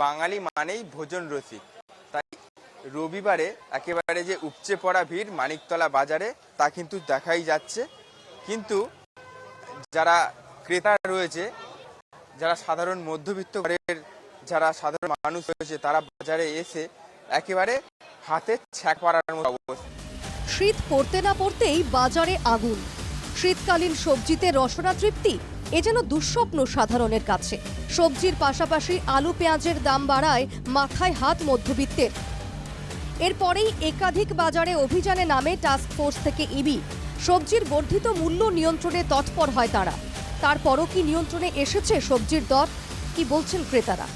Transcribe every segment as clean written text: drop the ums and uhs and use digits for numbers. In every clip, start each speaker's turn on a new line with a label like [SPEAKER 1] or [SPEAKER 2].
[SPEAKER 1] বাঙালি মানেই ভোজন রসিক, তাই রবিবারে একেবারে যে উপচে পড়া ভিড় মানিকতলা বাজারে তা কিন্তু দেখাই যাচ্ছে। কিন্তু যারা ক্রেতা রয়েছে, যারা সাধারণ মধ্যবিত্ত ঘরের যারা সাধারণ মানুষ রয়েছে, তারা বাজারে এসে একেবারে হাতে ছ্যাঁক পাড়ার মতো অবস্থা।
[SPEAKER 2] শীত পড়তে না পড়তেই বাজারে আগুন। শীতকালীন সবজিতে রসনা তৃপ্তি এ যেন দুঃস্বপ্ন সাধারণের কাছে। সবজির পাশাপাশি আলু পেঁয়াজের দাম বাড়ায় মাথায় হাত মধ্যবিত্তের। এরপরেই একাধিক বাজারে অভিযানে নামে টাস্ক ফোর্স থেকে ইবি। সবজির বর্ধিত মূল্য নিয়ন্ত্রণে তৎপর হয় তারা। তারপরও কি নিয়ন্ত্রণে এসেছে সবজির দর? কি বলছেন ক্রেতারা?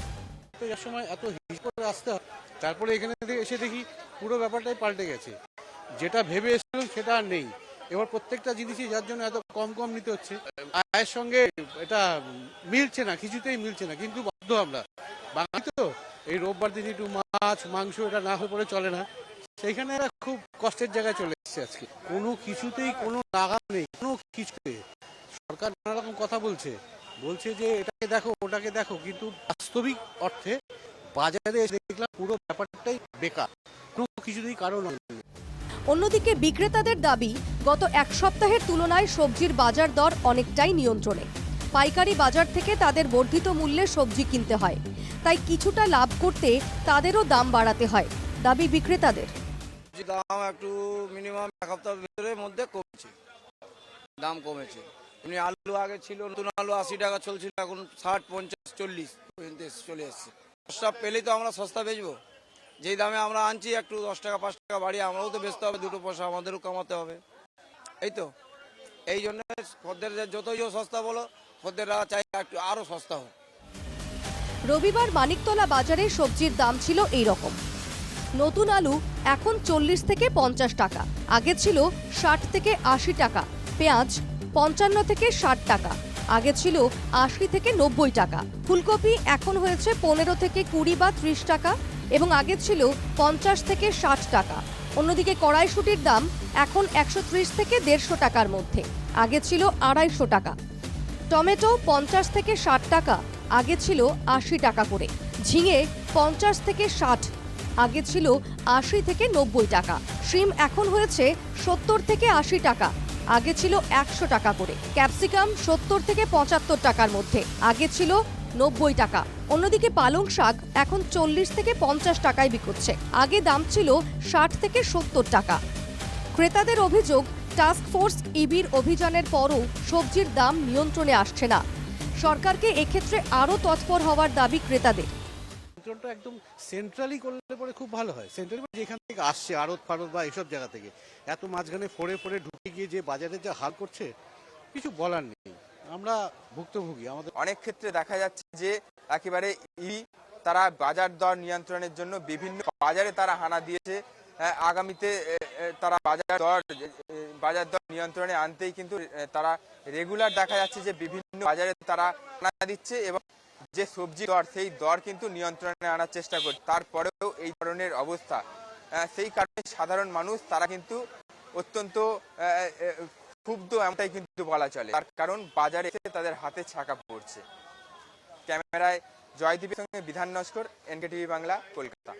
[SPEAKER 3] এর সময় এত হিস করে আসতে হয়, তারপরে এখানে এসে দেখি পুরো ব্যাপারটাই পাল্টে গেছে। যেটা ভেবে এসেছিলাম সেটা আর নেই। এবার প্রত্যেকটা জিনিসই যার জন্য এত কম নিতে হচ্ছে, আয়ের সঙ্গে এটা মিলছে না, কিছুতেই মিলছে না। কিন্তু বাধ্য আমরা, বাঙালি তো, এই রোববার দিন একটু মাছ মাংস এটা না হয়ে পড়ে চলে না। সেইখানে এরা খুব কষ্টের জায়গায় চলে এসেছে আজকে। কোনো কিছুতেই কোনো লাগাম নেই, কোনো কিছুতে। সরকার নানা রকম কথা বলছে যে এটাকে দেখো ওটাকে দেখো, কিন্তু বাস্তবিক অর্থে বাজারে এসে দেখলাম পুরো ব্যাপারটাই বেকার, কোনো কিছুতেই কারণ নেই।
[SPEAKER 2] অন্যদিকে বিক্রেতাদের দাবি, গত এক সপ্তাহের তুলনায় সবজির বাজার দর অনেকটাই নিয়ন্ত্রণে। পাইকারি বাজার থেকে তাদের বর্ধিত মূল্যে সবজি কিনতে হয়, তাই কিছুটা লাভ করতে তাদেরও দাম বাড়াতে হয়। দাবি বিক্রেতাদের।
[SPEAKER 4] দাম একটু মিনিমাম এক সপ্তাহের ভিতরের মধ্যে কমেছে, দাম কমেছে। এমনি আলু আগে ছিল, নতুন আলু 80 টাকা চলছিল, এখন 60, 50, 40 পর্যন্ত চলে এসছে। সস্তা পেলেই তো আমরা সস্তা বেচবো। যেই দামে আমরা আনছি একটু 10 টাকা 5 টাকা বাড়িয়ে আমরাও তো বেচতে হবে, দুটো পয়সা আমাদেরও কামাতে হবে। এই তো, এই জন্য খদ্দের যতই সস্তা বলো, খদ্দেররা চাই একটু আরো সস্তা হোক।
[SPEAKER 2] রবিবার মানিকতলা বাজারে সবজির দাম ছিল এই রকম। নতুন আলু এখন 40 থেকে 50 টাকা, আগে ছিল 60 থেকে 80 টাকা। পেঁয়াজ 55 থেকে 60 টাকা, আগে ছিল 80 থেকে 90 টাকা। ফুলকপি এখন হয়েছে 15 থেকে 20 বা 30 টাকা, এবং আগে ছিল 50 থেকে 60 টাকা। অন্যদিকে কড়াইশুঁটির দাম এখন 130 থেকে 150 টাকার মধ্যে, আগে ছিল 250 টাকা। টমেটো 50 থেকে 60 টাকা, আগে ছিল 80 টাকা করে। ঝিঙে 50 থেকে 60, আগে ছিল 80 থেকে 90 টাকা। শিম এখন হয়েছে 70 থেকে 80 টাকা, আগে ছিল 100 টাকা করে। ক্যাপসিকাম 70 থেকে 75 টাকার মধ্যে, আগে ছিল 90 টাকা। অন্যদিকে পালং শাক এখন 40 থেকে 50 টাকায় বিকোচ্ছে, আগে দাম ছিল 60 থেকে 70 টাকা। ক্রেতাদের অভিযোগ, টাস্ক ফোর্স ইবির অভিযানের পরও সবজির দাম নিয়ন্ত্রণে আসছে না। সরকারকে এক্ষেত্রে আরও তৎপর হওয়ার দাবি ক্রেতাদের।
[SPEAKER 3] নিয়ন্ত্রণটা একদম সেন্ট্রালি করলে পরে খুব ভালো হয়। সেন্ট্রালি যেখান থেকে আসছে আড়ত ফাড়ত বা এইসব জায়গা থেকে, এত মাঝখানে ফোড়ে ঢুকে গিয়ে যে বাজারে যা হাল করছে, কিছু বলার নেই। আমরা ভুক্তভোগী। আমাদের
[SPEAKER 1] অনেক ক্ষেত্রে দেখা যাচ্ছে যে একেবারে তারা বাজার দর নিয়ন্ত্রণের জন্য বিভিন্ন বাজারে তারা হানা দিয়েছে। আগামীতে তারা বাজার দর নিয়ন্ত্রণে আনতেই কিন্তু তারা রেগুলার দেখা যাচ্ছে যে বিভিন্ন বাজারে তারা হানা দিচ্ছে, এবং যে সবজি দর সেই দর কিন্তু নিয়ন্ত্রণে আনার চেষ্টা করছে। তারপরেও এই ধরনের অবস্থা, সেই কারণে সাধারণ মানুষ তারা কিন্তু অত্যন্ত ক্ষুব্ধ, এমনটাই কিন্তু বলা চলে। তার কারণ বাজারে এসে তাদের হাতে ছাকা পড়ছে। ক্যামেরায় জয়দীপের সঙ্গে বিধান নস্কর, এনকে টিভি বাংলা, কলকাতা।